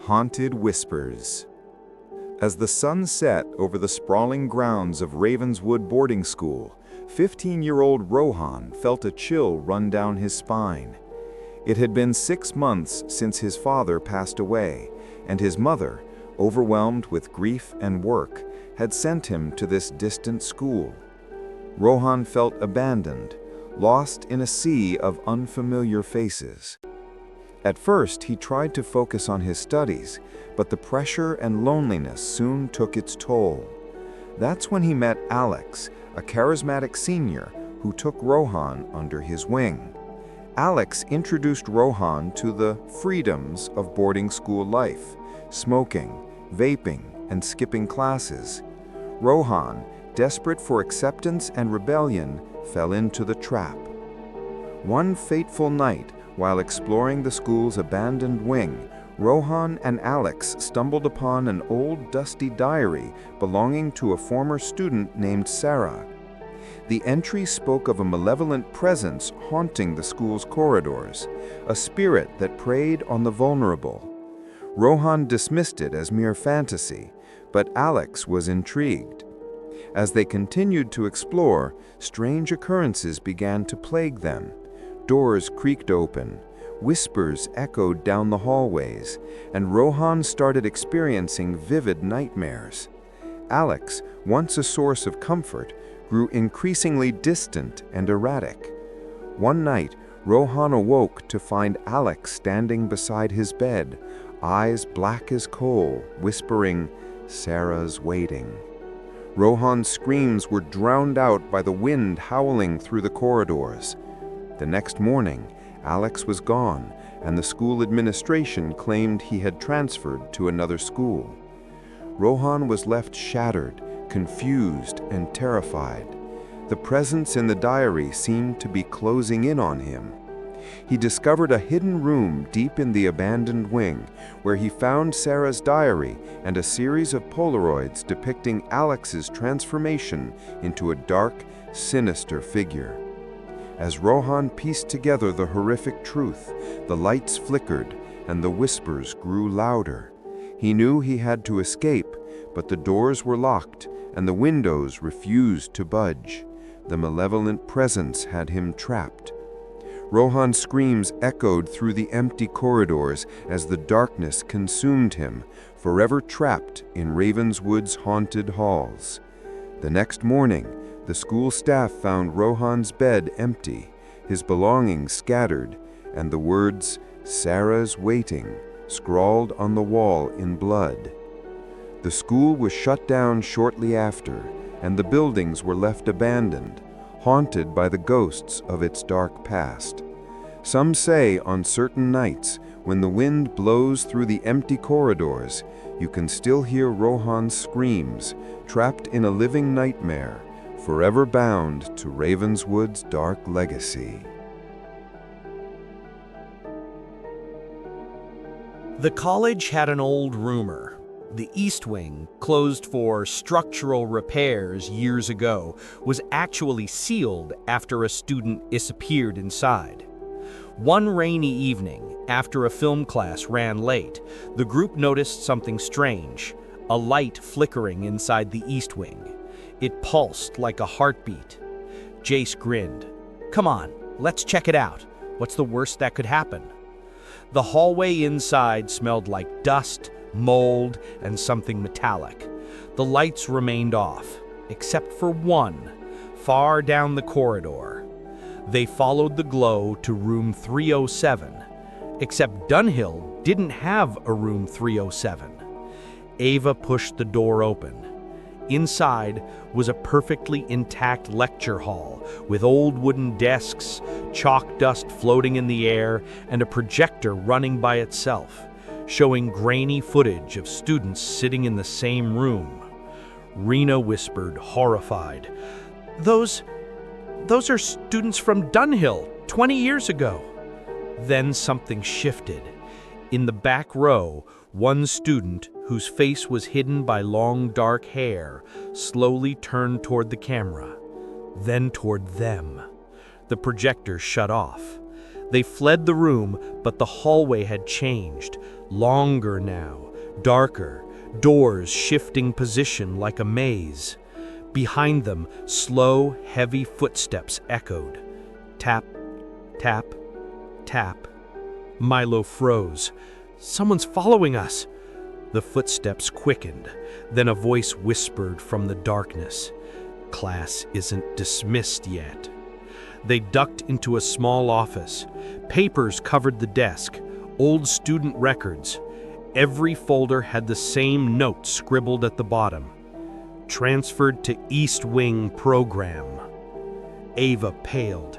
Haunted Whispers. As the sun set over the sprawling grounds of Ravenswood Boarding School, 15-year-old Rohan felt a chill run down his spine. It had been 6 months since his father passed away, and his mother, overwhelmed with grief and work, had sent him to this distant school. Rohan felt abandoned, lost in a sea of unfamiliar faces. At first, he tried to focus on his studies, but the pressure and loneliness soon took its toll. That's when he met Alex, a charismatic senior who took Rohan under his wing. Alex introduced Rohan to the freedoms of boarding school life: smoking, vaping, and skipping classes. Rohan, desperate for acceptance and rebellion, fell into the trap. One fateful night, while exploring the school's abandoned wing, Rohan and Alex stumbled upon an old dusty diary belonging to a former student named Sarah. The entry spoke of a malevolent presence haunting the school's corridors, a spirit that preyed on the vulnerable. Rohan dismissed it as mere fantasy, but Alex was intrigued. As they continued to explore, strange occurrences began to plague them. Doors creaked open, whispers echoed down the hallways, and Rohan started experiencing vivid nightmares. Alex, once a source of comfort, grew increasingly distant and erratic. One night, Rohan awoke to find Alex standing beside his bed, eyes black as coal, whispering, "Sarah's waiting." Rohan's screams were drowned out by the wind howling through the corridors. The next morning, Alex was gone, and the school administration claimed he had transferred to another school. Rohan was left shattered, confused, and terrified. The presence in the diary seemed to be closing in on him. He discovered a hidden room deep in the abandoned wing, where he found Sarah's diary and a series of Polaroids depicting Alex's transformation into a dark, sinister figure. As Rohan pieced together the horrific truth, the lights flickered and the whispers grew louder. He knew he had to escape, but the doors were locked and the windows refused to budge. The malevolent presence had him trapped. Rohan's screams echoed through the empty corridors as the darkness consumed him, forever trapped in Ravenswood's haunted halls. The next morning, the school staff found Rohan's bed empty, his belongings scattered, and the words, "Sarah's waiting," scrawled on the wall in blood. The school was shut down shortly after, and the buildings were left abandoned, haunted by the ghosts of its dark past. Some say on certain nights, when the wind blows through the empty corridors, you can still hear Rohan's screams, trapped in a living nightmare, forever bound to Ravenswood's dark legacy. The college had an old rumor. The East Wing, closed for structural repairs years ago, was actually sealed after a student disappeared inside. One rainy evening, after a film class ran late, the group noticed something strange, a light flickering inside the East Wing. It pulsed like a heartbeat. Jace grinned. "Come on, let's check it out. What's the worst that could happen?" The hallway inside smelled like dust, mold, and something metallic. The lights remained off, except for one, far down the corridor. They followed the glow to room 307, except Dunhill didn't have a room 307. Ava pushed the door open. Inside was a perfectly intact lecture hall with old wooden desks, chalk dust floating in the air, and a projector running by itself, showing grainy footage of students sitting in the same room. Rena whispered, horrified, Those are students from Dunhill, 20 years ago." Then something shifted. In the back row, one student, whose face was hidden by long dark hair, slowly turned toward the camera, then toward them. The projector shut off. They fled the room, but the hallway had changed. Longer now, darker, doors shifting position like a maze. Behind them, slow, heavy footsteps echoed. Tap, tap, tap. Milo froze. Someone's following us. The footsteps quickened. Then a voice whispered from the darkness. Class isn't dismissed yet. They ducked into a small office. Papers covered the desk, old student records. Every folder had the same note scribbled at the bottom. Transferred to East Wing program. Ava paled.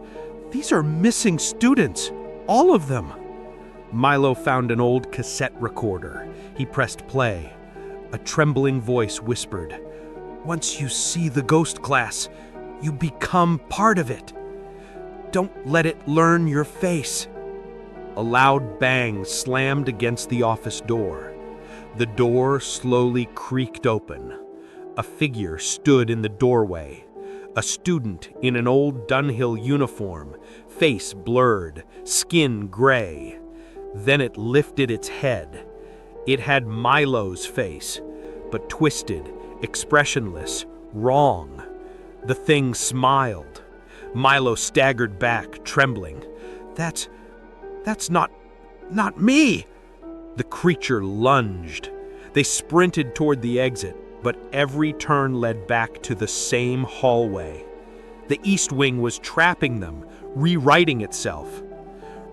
These are missing students, all of them. Milo found an old cassette recorder. He pressed play. A trembling voice whispered, "Once you see the ghost class, you become part of it. Don't let it learn your face." A loud bang slammed against the office door. The door slowly creaked open. A figure stood in the doorway. A student in an old Dunhill uniform, face blurred, skin gray. Then it lifted its head. It had Milo's face, but twisted, expressionless, wrong. The thing smiled. Milo staggered back, trembling. That's not me!" The creature lunged. They sprinted toward the exit, but every turn led back to the same hallway. The East Wing was trapping them, rewriting itself.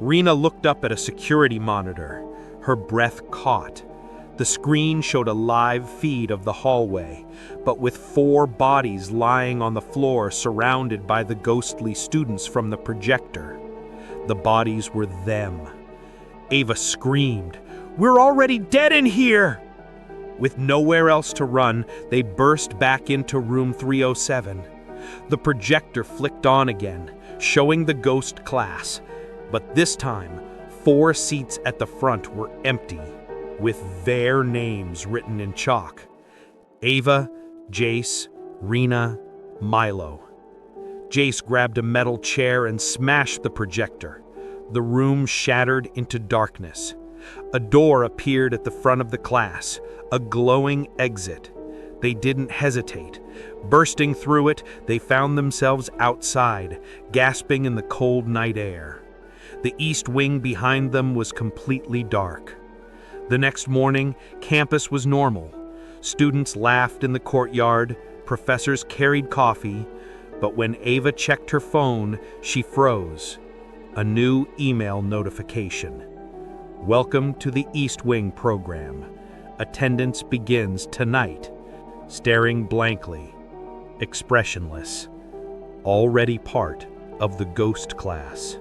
Rena looked up at a security monitor. Her breath caught. The screen showed a live feed of the hallway, but with 4 bodies lying on the floor surrounded by the ghostly students from the projector. The bodies were them. Ava screamed, "We're already dead in here!" With nowhere else to run, they burst back into room 307. The projector flicked on again, showing the ghost class. But this time, 4 seats at the front were empty, with their names written in chalk. Ava, Jace, Rena, Milo. Jace grabbed a metal chair and smashed the projector. The room shattered into darkness. A door appeared at the front of the class, a glowing exit. They didn't hesitate. Bursting through it, they found themselves outside, gasping in the cold night air. The East Wing behind them was completely dark. The next morning, campus was normal. Students laughed in the courtyard, professors carried coffee, but when Ava checked her phone, she froze. A new email notification. "Welcome to the East Wing program. Attendance begins tonight." Staring blankly, expressionless, already part of the ghost class.